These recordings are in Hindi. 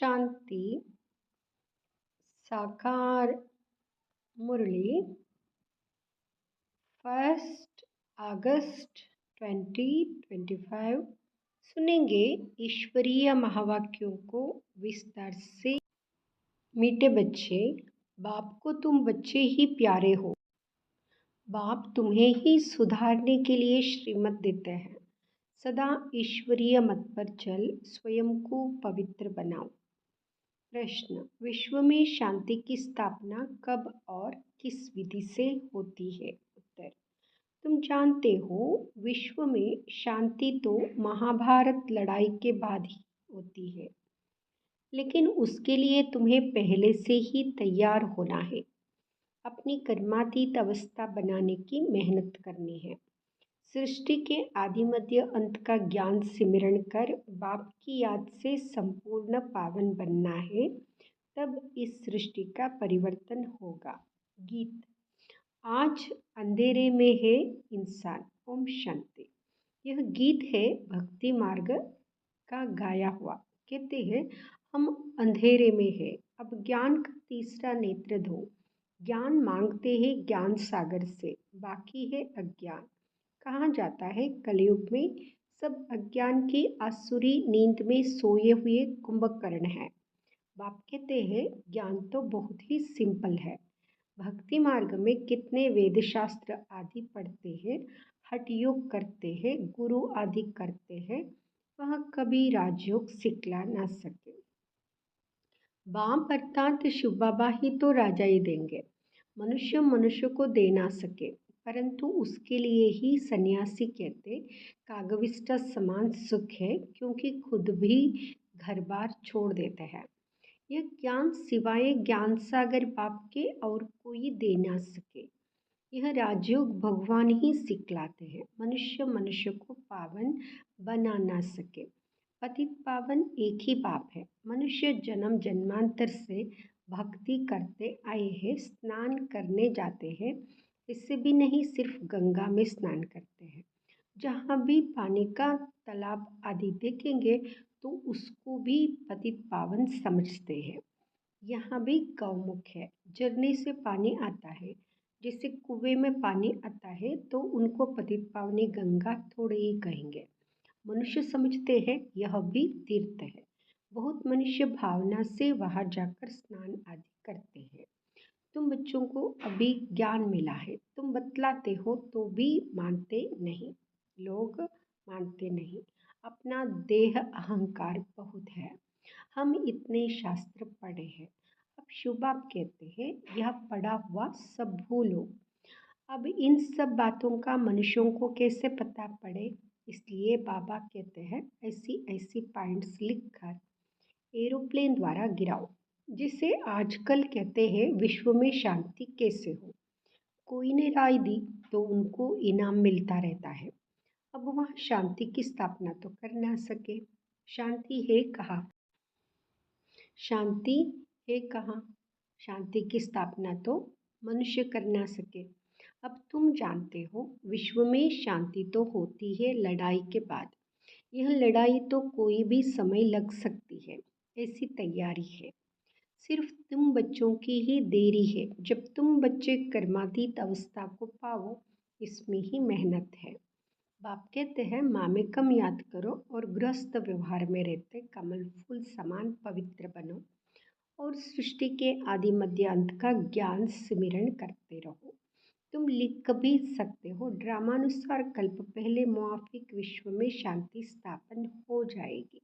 शांति साकार मुरली 1 अगस्त 2025 सुनेंगे ईश्वरीय महावाक्यों को विस्तार से। मीठे बच्चे, बाप को तुम बच्चे ही प्यारे हो। बाप तुम्हें ही सुधारने के लिए श्रीमत देते हैं। सदा ईश्वरीय मत पर चल, स्वयं को पवित्र बनाओ। प्रश्न: विश्व में शांति की स्थापना कब और किस विधि से होती है? उत्तर: तुम जानते हो, विश्व में शांति तो महाभारत लड़ाई के बाद ही होती है, लेकिन उसके लिए तुम्हें पहले से ही तैयार होना है। अपनी कर्मातीत अवस्था बनाने की मेहनत करनी है। सृष्टि के आदि मध्य अंत का ज्ञान सिमरण कर बाप की याद से संपूर्ण पावन बनना है, तब इस सृष्टि का परिवर्तन होगा। गीत: आज अंधेरे में है इंसान। ओम शांति। यह गीत है भक्ति मार्ग का गाया हुआ। कहते हैं, हम अंधेरे में है, अब ज्ञान का तीसरा नेत्र धो। ज्ञान मांगते हैं ज्ञान सागर से, बाकी है अज्ञान। कहा जाता है, कलयुग में सब अज्ञान की आसुरी नींद में सोए हुए कुंभकर्ण है। बाप कहते हैं, ज्ञान तो बहुत ही सिंपल है। भक्ति मार्ग में कितने वेद शास्त्र आदि पढ़ते हैं, हठ योग करते हैं, गुरु आदि करते हैं, वह कभी राजयोग सिखला ना सके। बाप अर्थात शिव बाबा ही तो राजाई देंगे। मनुष्य को दे ना सके, परंतु उसके लिए ही सन्यासी कहते कागविष्ट समान सुख है, क्योंकि खुद भी घर बार छोड़ देते हैं। यह ज्ञान सिवाय ज्ञान सागर बाप के और कोई दे ना सके। यह राजयोग भगवान ही सिखलाते हैं। मनुष्य को पावन बना ना सके। पतित पावन एक ही बाप है। मनुष्य जन्म जन्मांतर से भक्ति करते आए हैं, स्नान करने जाते हैं, इससे भी नहीं सिर्फ गंगा में स्नान करते हैं। जहाँ भी पानी का तालाब आदि देखेंगे तो उसको भी पतित पावन समझते हैं। यहाँ भी गौमुख है, झरने से पानी आता है, जैसे कुएं में पानी आता है तो उनको पतित पावनी गंगा थोड़े ही कहेंगे। मनुष्य समझते हैं यह भी तीर्थ है। बहुत मनुष्य भावना से वहां जाकर स्नान आदि करते हैं। तुम बच्चों को अभी ज्ञान मिला है, तुम बतलाते हो तो भी मानते नहीं। लोग मानते नहीं। अपना देह अहंकार बहुत है। हम इतने शास्त्र पढ़े हैं। अब शिव बाप कहते हैं, यह पढ़ा हुआ सब भूलो। अब इन सब बातों का मनुष्यों को कैसे पता पड़े, इसलिए बाबा कहते हैं, ऐसी ऐसी पॉइंट्स लिखकर एरोप्लेन द्वारा गिराओ, जिसे आजकल कहते हैं विश्व में शांति कैसे हो। कोई ने राय दी तो उनको इनाम मिलता रहता है। अब वह शांति की स्थापना तो कर ना सके। शांति है कहाँ? शांति है कहाँ? शांति की स्थापना तो मनुष्य कर ना सके। अब तुम जानते हो, विश्व में शांति तो होती है लड़ाई के बाद। यह लड़ाई तो कोई भी समय लग सकती है, ऐसी तैयारी है। सिर्फ तुम बच्चों की ही देरी है। जब तुम बच्चे कर्मातीत अवस्था को पाओ, इसमें ही मेहनत है। बाप कहते हैं, माँ में कम याद करो और गृहस्थ व्यवहार में रहते कमल फूल समान पवित्र बनो और सृष्टि के आदि मध्य अंत का ज्ञान सिमरण करते रहो। तुम लिख भी सकते हो, ड्रामानुसार कल्प पहले मुआफिक विश्व में शांति स्थापन हो जाएगी।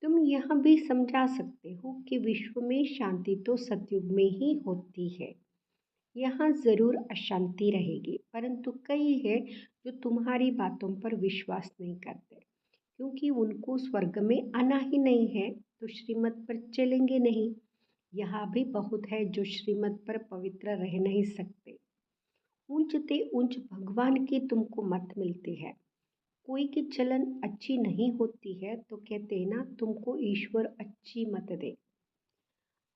तुम यह भी समझा सकते हो कि विश्व में शांति तो सतयुग में ही होती है। यहाँ जरूर अशांति रहेगी, परंतु कई है जो तुम्हारी बातों पर विश्वास नहीं करते, क्योंकि उनको स्वर्ग में आना ही नहीं है, तो श्रीमत पर चलेंगे नहीं। यहाँ भी बहुत है जो श्रीमत पर पवित्र रह नहीं सकते। ऊंचते ऊंच भगवान की तुमको मत मिलती है। कोई की चलन अच्छी नहीं होती है तो कहते हैं ना, तुमको ईश्वर अच्छी मत दे।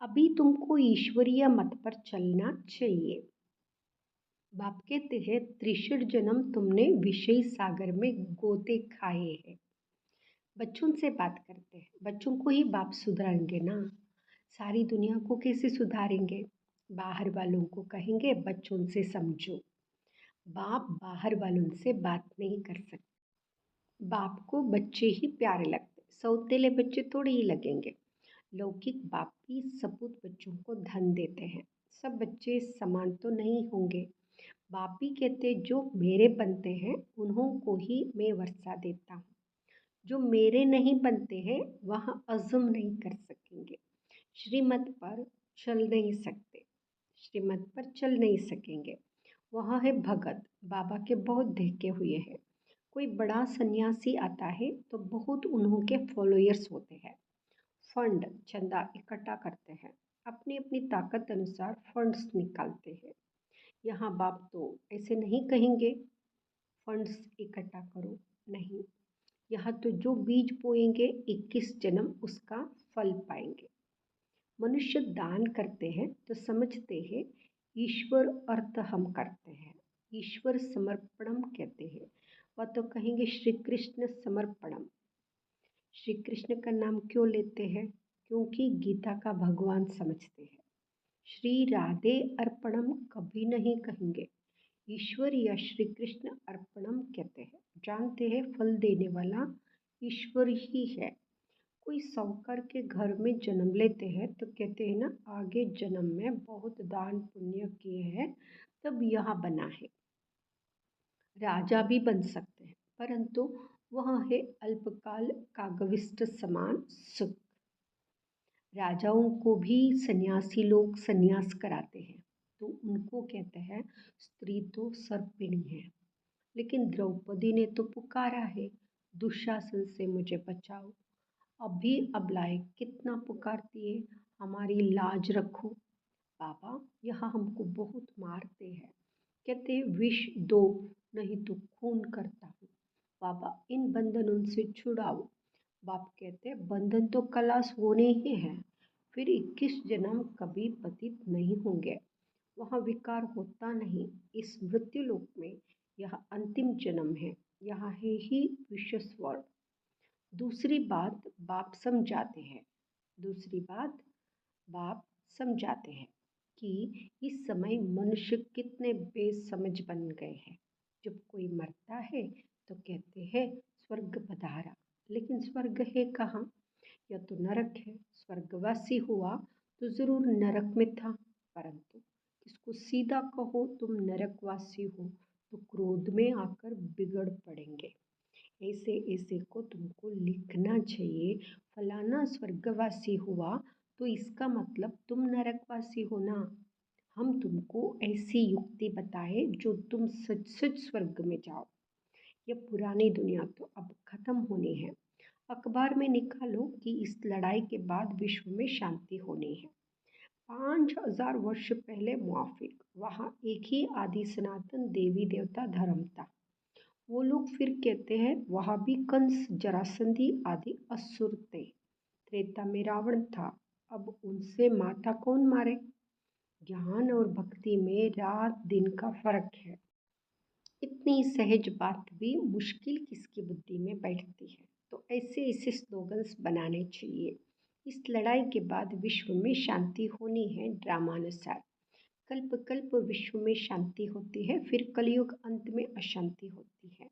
अभी तुमको ईश्वरीय मत पर चलना चाहिए। बाप कहते हैं, त्रिशुर जन्म तुमने विषय सागर में गोते खाए हैं। बच्चों से बात करते हैं, बच्चों को ही बाप सुधारेंगे ना, सारी दुनिया को कैसे सुधारेंगे? बाहर वालों को कहेंगे बच्चों से समझो। बाप बाहर वालों से बात नहीं कर सकते। बाप को बच्चे ही प्यारे लगते, सौतेले बच्चे थोड़े ही लगेंगे। लौकिक बाप भी सपूत बच्चों को धन देते हैं। सब बच्चे समान तो नहीं होंगे। बाप भी कहते जो मेरे बनते हैं उन्हों को ही मैं वर्षा देता हूँ। जो मेरे नहीं बनते हैं वह अज़म नहीं कर सकेंगे। श्रीमत पर चल नहीं सकते, श्रीमत पर चल नहीं सकेंगे। वह है भगत, बाबा के बहुत देखे हुए हैं। कोई बड़ा सन्यासी आता है तो बहुत उन्हों के फॉलोअर्स होते हैं। फंड चंदा इकट्ठा करते हैं, अपनी अपनी ताकत अनुसार फंड्स निकालते हैं। यहाँ बाप तो ऐसे नहीं कहेंगे फंड्स इकट्ठा करो, नहीं। यहाँ तो जो बीज बोएंगे 21 जन्म उसका फल पाएंगे। मनुष्य दान करते हैं तो समझते हैं ईश्वर अर्थ हम करते हैं, ईश्वर समर्पणम कहते हैं। वह तो कहेंगे श्री कृष्ण समर्पणम। श्री कृष्ण का नाम क्यों लेते हैं? क्योंकि गीता का भगवान समझते हैं। श्री राधे अर्पणम कभी नहीं कहेंगे, ईश्वर या श्री कृष्ण अर्पणम कहते हैं। जानते हैं फल देने वाला ईश्वर ही है। कोई साहूकार के घर में जन्म लेते हैं तो कहते हैं ना आगे जन्म में बहुत दान पुण्य किए हैं तब यहाँ बना है। राजा भी बन सकते हैं परंतु वह है अल्पकाल कागविष्ट समान सुख। राजाओं को भी सन्यासी लोग सन्यास कराते हैं तो उनको कहते हैं स्त्री तो सर्पिणी है। लेकिन द्रौपदी ने तो पुकारा है दुशासन से मुझे बचाओ। अभी अबलाए कितना पुकारती है हमारी लाज रखो। बाबा यहाँ हमको बहुत मारते हैं, कहते विष दो नहीं तो खून करता हूँ। बाबा इन बंधनों से छुड़ाओ। बाप कहते बंधन तो खलास होने ही हैं, फिर 21 जन्म कभी पतित नहीं होंगे। वहाँ विकार होता नहीं। इस मृत्यु लोक में यह अंतिम जन्म है, यहाँ है ही विश्व स्वर्ग। दूसरी बात बाप समझाते हैं, दूसरी बात बाप समझाते हैं कि इस समय मनुष्य कितने बेसमझ बन गए हैं। जब कोई मरता है तो कहते हैं स्वर्ग पधारा, लेकिन स्वर्ग है कहाँ? या तो नरक है। स्वर्गवासी हुआ तो जरूर नरक में था, परंतु इसको सीधा कहो तुम नरकवासी हो तो क्रोध में आकर बिगड़ पड़ेंगे। ऐसे ऐसे को तुमको लिखना चाहिए। फलाना स्वर्गवासी हुआ तो इसका मतलब तुम नरकवासी हो ना। हम तुमको ऐसी युक्ति बताए जो तुम सच सच स्वर्ग में जाओ। ये पुरानी दुनिया तो अब खत्म होनी है। अखबार में निकालो कि इस लड़ाई के बाद विश्व में शांति होनी है। 5000 वर्ष पहले मुआफिक वहाँ एक ही आदि सनातन देवी देवता धर्म था। वो लोग फिर कहते हैं वहाँ भी कंस जरासंधी आदि असुर थे। त्रेता में रावण था, अब उनसे माथा कौन मारे? ज्ञान और भक्ति में रात दिन का फर्क है। इतनी सहज बात भी मुश्किल किसकी बुद्धि में बैठती है। तो ऐसे ऐसे स्लोगन्स बनाने चाहिए। इस लड़ाई के बाद विश्व में शांति होनी है ड्रामानुसार। कल्प कल्प विश्व में शांति होती है, फिर कलयुग अंत में अशांति होती है।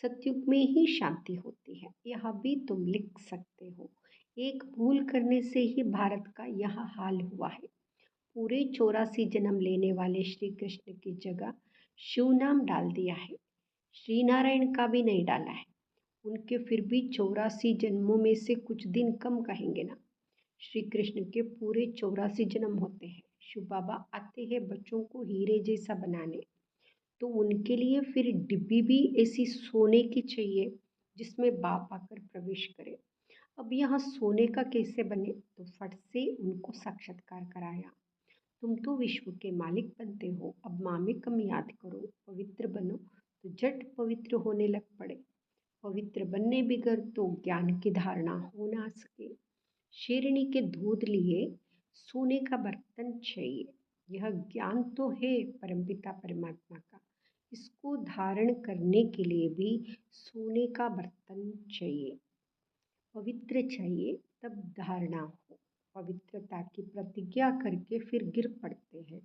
सतयुग में ही शांति होती है। यह भी तुम लिख सकते हो। एक भूल करने से ही भारत का यह हाल हुआ है। पूरे 84 जन्म लेने वाले श्री कृष्ण की जगह शिव नाम डाल दिया है। श्री नारायण का भी नहीं डाला है। उनके फिर भी 84 जन्मों में से कुछ दिन कम कहेंगे ना। श्री कृष्ण के पूरे 84 जन्म होते हैं। शिव बाबा आते हैं बच्चों को हीरे जैसा बनाने, तो उनके लिए फिर डिब्बी भी ऐसी सोने की चाहिए जिसमें बाप आकर प्रवेश करे। अब यहाँ सोने का कैसे बने? तो फट से उनको साक्षात्कार कराया। तुम तो विश्व के मालिक बनते हो, अब माँ में कम याद करो, पवित्र बनो। तो झट पवित्र होने लग पड़े। पवित्र बनने बिगर तो ज्ञान की धारणा हो ना सके। शेरनी के दूध लिए सोने का बर्तन चाहिए। यह ज्ञान तो है परमपिता परमात्मा का, इसको धारण करने के लिए भी सोने का बर्तन चाहिए। पवित्र चाहिए तब धारणा हो। पवित्रता की प्रतिज्ञा करके फिर गिर पड़ते हैं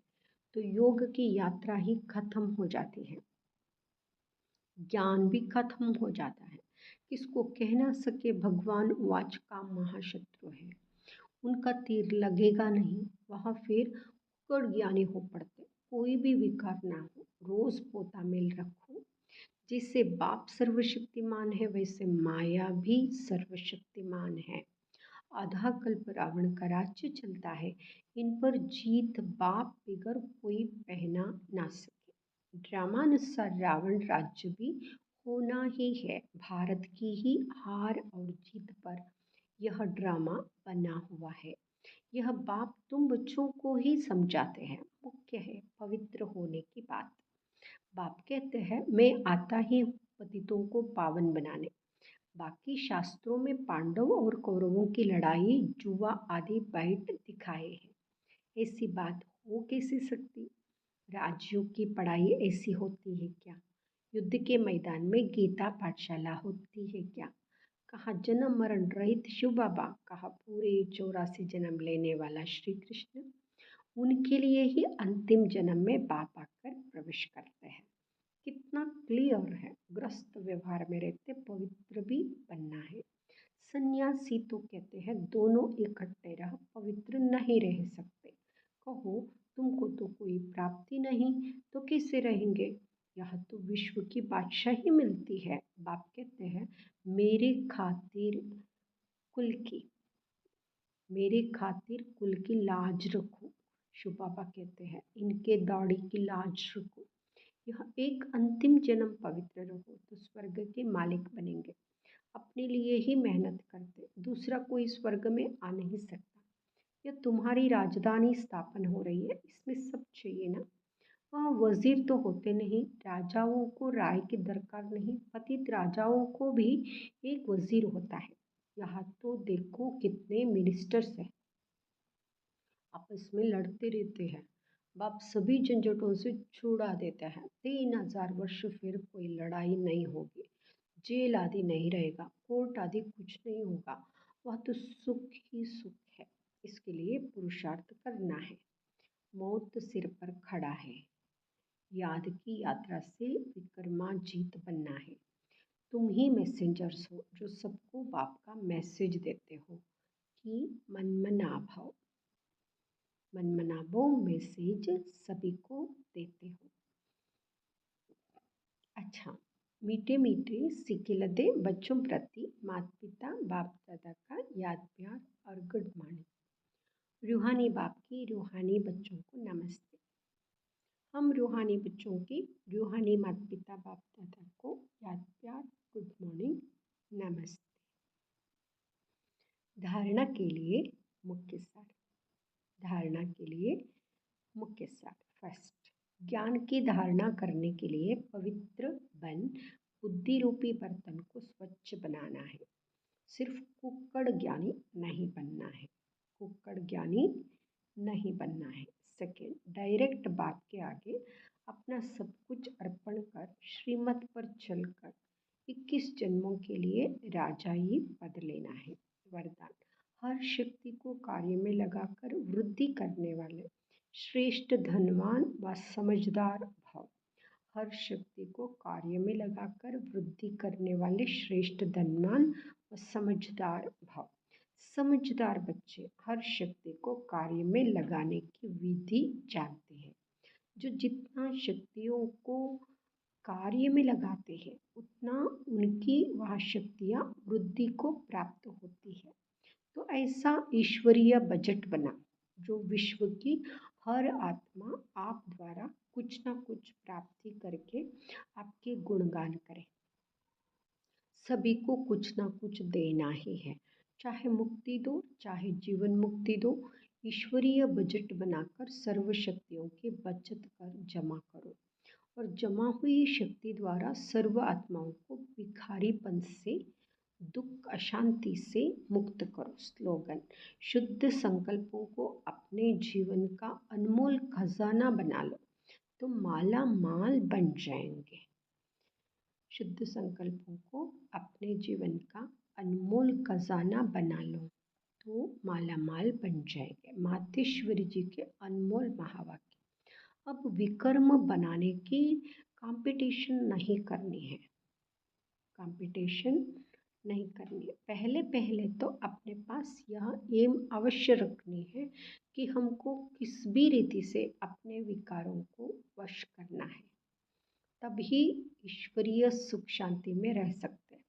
तो योग की यात्रा ही खत्म हो जाती है, ज्ञान भी खत्म हो जाता है। किसको कह ना सके भगवान वाच का महाशत्रु है, उनका तीर लगेगा नहीं, वह फिर कुकड़ ज्ञानी हो पड़ते। कोई भी विकार ना हो, रोज पोता मेल रखो। जैसे बाप सर्वशक्तिमान है वैसे माया भी सर्वशक्तिमान है। आधा कल्प रावण का राज्य चलता है, इन पर जीत बाप बिगर कोई पहना ना सके। ड्रामानुसार रावण राज्य भी होना ही है, भारत की ही हार और जीत पर यह ड्रामा बना हुआ है। यह बाप तुम बच्चों को ही समझाते हैं। मुख्य है पवित्र होने की बात। बाप कहते हैं मैं आता ही हूँ पतितों को पावन बनाने। बाकी शास्त्रों में पांडव और कौरवों की लड़ाई जुआ आदि बाइट दिखाए हैं। ऐसी बात हो कैसे सकती? राजयोग की पढ़ाई ऐसी होती है क्या? युद्ध के मैदान में गीता पाठशाला होती है क्या? कहाँ जन्म मरण रहित शिव बाबा, कहाँ पूरे 84 जन्म लेने वाला श्री कृष्ण। उनके लिए ही अंतिम जन्म में बाप आकर प्रवेश करते हैं। कितना क्लियर है। ग्रस्त व्यवहार में रहते पवित्र भी बनना है। सन्यासी तो कहते हैं दोनों इकट्ठे रह पवित्र नहीं रह सकते। कहो तुमको तो कोई प्राप्ति नहीं तो कैसे रहेंगे? यह तो विश्व की बादशाही मिलती है। बाप कहते हैं मेरे खातिर कुल की मेरे खातिर कुल की लाज रखो। शिव बाबा कहते हैं इनके दाढ़ी की लाज रखो। यह एक अंतिम जन्म पवित्र रहो तो स्वर्ग के मालिक बनेंगे। अपने लिए ही मेहनत करते, दूसरा कोई स्वर्ग में आ नहीं सकता। यह तुम्हारी राजधानी स्थापन हो रही है, इसमें सब चाहिए ना। वहाँ वजीर तो होते नहीं, राजाओं को राय की दरकार नहीं, पतित राजाओं को भी एक वजीर होता है। यहाँ तो देखो कितने मिनिस्टर्स हैं, आपस में लड़ते रहते हैं। बाप सभी झंझटों से छुड़ा देता है। 3000 वर्ष फिर कोई लड़ाई नहीं होगी, जेल आदि नहीं रहेगा, कोर्ट आदि कुछ नहीं होगा। वह तो सुख ही सुख है। इसके लिए पुरुषार्थ करना है। मौत सिर पर खड़ा है। याद की यात्रा से विक्रमाजीत बनना है। तुम ही मैसेंजर्स हो जो सबको बाप का मैसेज देते हो कि मनमनाभव मनमनाभव मैसेज सभी को देते हो। अच्छा, मीठे मीठे सिक्के लदे बच्चों प्रति माता पिता बाप दादा का याद प्यार और गुड मॉर्निंग। रूहानी बाप की रूहानी बच्चों को नमस्ते। हम रूहानी बच्चों की रूहानी माता पिता बाप दादा को याद प्यार गुड मॉर्निंग नमस्ते। धारणा के लिए मुख्य सार। धारणा के लिए मुख्य सार। फर्स्ट, ज्ञान की धारणा करने के लिए पवित्र बन बुद्धि रूपी बर्तन को स्वच्छ बनाना है। सिर्फ कुक्कड़ ज्ञानी नहीं बनना है। कुक्कड़ ज्ञानी नहीं बनना है। सेकेंड, डायरेक्ट बाप के आगे अपना सब कुछ अर्पण कर श्रीमत पर चलकर 21 जन्मों के लिए राजाई पद लेना है। वरदान, हर शक्ति को कार्य में लगाकर वृद्धि करने वाले श्रेष्ठ धनवान व समझदार भव। हर शक्ति को कार्य में लगाकर वृद्धि करने वाले श्रेष्ठ धनवान व समझदार भव। समझदार बच्चे हर शक्ति को कार्य में लगाने की विधि जानते हैं। जो जितना शक्तियों को कार्य में लगाते हैं उतना उनकी वह शक्तियाँ वृद्धि को प्राप्त होती है। तो ऐसा ईश्वरीय बजट बना जो विश्व की हर आत्मा आप द्वारा कुछ ना कुछ प्राप्ति करके आपके गुणगान करे। सभी को कुछ ना कुछ देना ही है, चाहे मुक्ति दो चाहे जीवन मुक्ति दो। ईश्वरीय बजट बनाकर सर्व शक्तियों की बचत कर जमा करो और जमा हुई शक्ति द्वारा सर्व आत्माओं को भिखारीपन से दुख अशांति से मुक्त करो। स्लोगन, शुद्ध संकल्पों को अपने जीवन का अनमोल खजाना बना लो तो माला माल बन जाएंगे। शुद्ध संकल्पों को अपने जीवन का अनमोल खजाना बना लो तो माला माल बन जाएंगे। मातेश्वरी जी के अनमोल महावाक्य। अब विक्रम बनाने की कंपटीशन नहीं करनी है, कंपटीशन नहीं करनी है। पहले पहले तो अपने पास यह एम अवश्य रखनी है कि हमको किस भी रीति से अपने विकारों को वश करना है, तभी ईश्वरीय सुख शांति में रह सकते हैं।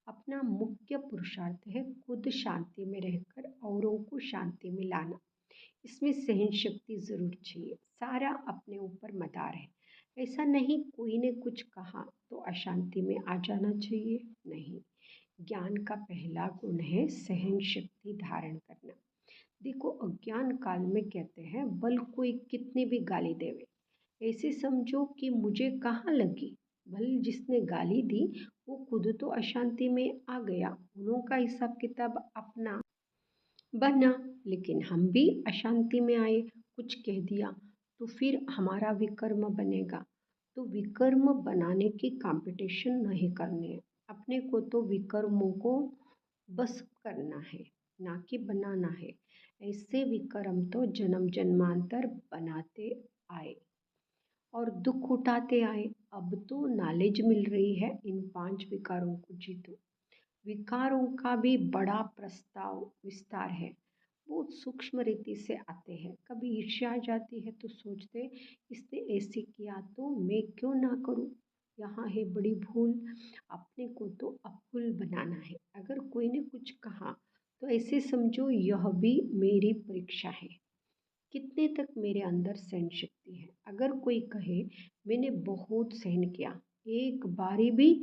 अपना मुख्य पुरुषार्थ है खुद शांति में रहकर औरों को शांति में लाना। इसमें सहन शक्ति जरूर चाहिए। सारा अपने ऊपर मदार है। ऐसा नहीं कोई ने कुछ कहा तो अशांति में आ जाना चाहिए, नहीं। ज्ञान का पहला गुण है सहन शक्ति धारण करना। देखो, अज्ञान काल में कहते हैं बल कोई कितनी भी गाली देवे, ऐसे समझो कि मुझे कहाँ लगी। भले जिसने गाली दी वो खुद तो अशांति में आ गया, उनका हिसाब किताब अपना बना, लेकिन हम भी अशांति में आए, कुछ कह दिया तो फिर हमारा विकर्म बनेगा। तो विकर्म बनाने की कंपटीशन नहीं करनी है। अपने को तो विकर्मों को बस करना है, ना कि बनाना है। ऐसे विकर्म तो जन्म जन्मांतर बनाते आए और दुख उठाते आए। अब तो नॉलेज मिल रही है, इन 5 विकारों को जीतो। विकारों का भी बड़ा प्रस्ताव विस्तार है, बहुत सूक्ष्म रीति से आते हैं। कभी ईर्ष्या आ जाती है तो सोचते इसने ऐसे किया तो मैं क्यों ना करूं, यहाँ है बड़ी भूल। अपने को तो अभूल बनाना है। अगर कोई ने कुछ कहा तो ऐसे समझो यह भी मेरी परीक्षा है, कितने तक मेरे अंदर सहन शक्ति है। अगर कोई कहे मैंने बहुत सहन किया, एक बारी भी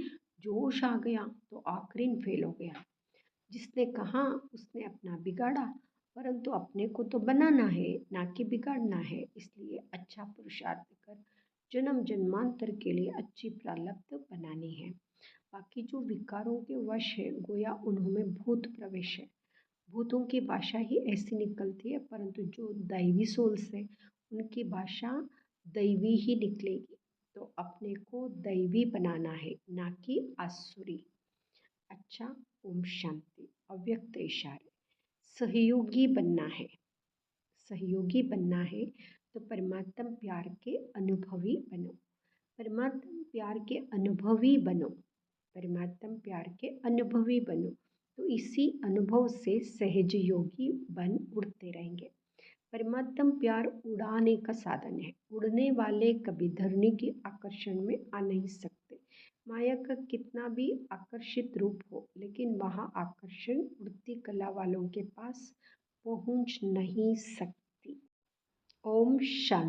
जोश आ गया तो आखिरी फेल हो गया। जिसने कहा उसने अपना बिगाड़ा, परंतु अपने को तो बनाना है, ना कि बिगाड़ना है। इसलिए अच्छा पुरुषार्थ कर जन्म जन्मांतर के लिए अच्छी प्रारब्ध बनानी है। बाकी जो विकारों के वश है गोया उन्होंने भूत प्रवेश है। भूतों की भाषा ही ऐसी निकलती है, परंतु जो दैवी सोल्स है उनकी भाषा दैवी ही निकलेगी। तो अपने को दैवी बनाना है, ना कि आसुरी। अच्छा, ओम शांति। अव्यक्त इशारे। सहयोगी बनना है, सहयोगी बनना है तो परमात्म प्यार के अनुभवी बनो। परमात्म प्यार के अनुभवी बनो, परमात्म प्यार के अनुभवी बनो। तो इसी अनुभव से सहज योगी बन उड़ते रहेंगे। परमात्म प्यार उड़ाने का साधन है। उड़ने वाले कभी धरनी के आकर्षण में आ नहीं सकते। माया का कितना भी आकर्षित रूप हो, लेकिन वहाँ आकर्षण उड़ती कला वालों के पास पहुँच नहीं सकती। ओम शांति।